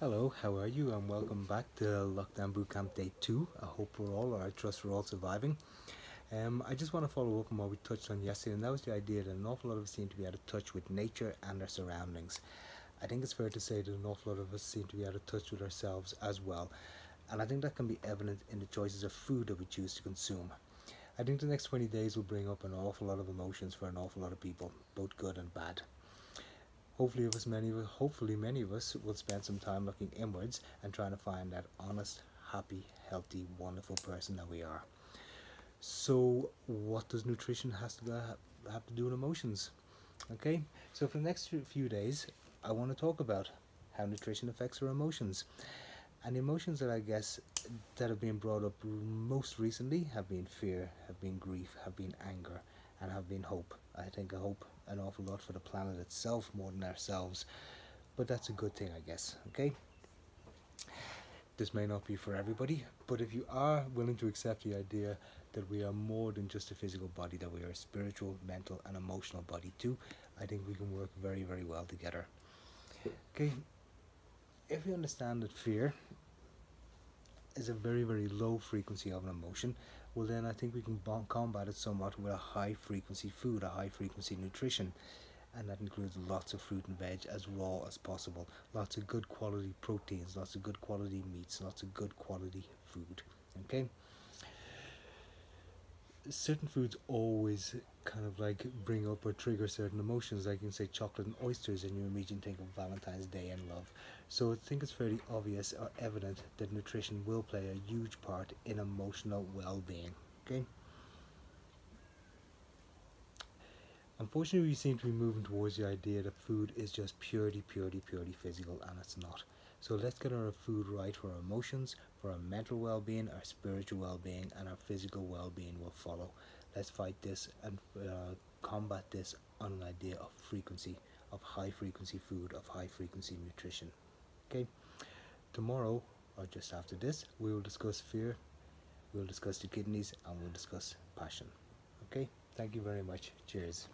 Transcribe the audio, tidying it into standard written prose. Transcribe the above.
Hello, how are you? And welcome back to Lockdown Bootcamp Day 2. I hope we're all, or I trust we're all surviving. I just want to follow up on what we touched on yesterday, and that was the idea that an awful lot of us seem to be out of touch with nature and our surroundings. I think it's fair to say that an awful lot of us seem to be out of touch with ourselves as well, and I think that can be evident in the choices of food that we choose to consume. I think the next 20 days will bring up an awful lot of emotions for an awful lot of people, both good and bad. Hopefully many of us will spend some time looking inwards and trying to find that honest, happy, healthy, wonderful person that we are. So what does nutrition have to do with emotions? Okay, so for the next few days, I want to talk about how nutrition affects our emotions. And the emotions that I guess that have been brought up most recently have been fear, have been grief, have been anger, and have been hope. I think I hope an awful lot for the planet itself more than ourselves, but that's a good thing, I guess. Okay, this may not be for everybody, but if you are willing to accept the idea that we are more than just a physical body, that we are a spiritual, mental, and emotional body too, I think we can work very, very well together. Okay, if we understand that fear is a very, very low frequency of an emotion, well then I think we can combat it somewhat with a high frequency food, a high frequency nutrition, and that includes lots of fruit and veg as raw as possible, lots of good quality proteins, lots of good quality meats, lots of good quality food. Okay, certain foods always kind of like bring up or trigger certain emotions, like you can say chocolate and oysters and you immediately think of Valentine's Day and love. So I think it's fairly obvious or evident that nutrition will play a huge part in emotional well-being. Okay, unfortunately we seem to be moving towards the idea that food is just purely physical, and it's not. So let's get our food right for our emotions, for our mental well-being, our spiritual well-being, and our physical well-being will follow. Let's fight this and combat this on an idea of frequency, of high frequency food, of high frequency nutrition. Okay, tomorrow or just after this we will discuss fear, we'll discuss the kidneys, and we'll discuss passion. Okay, thank you very much. Cheers.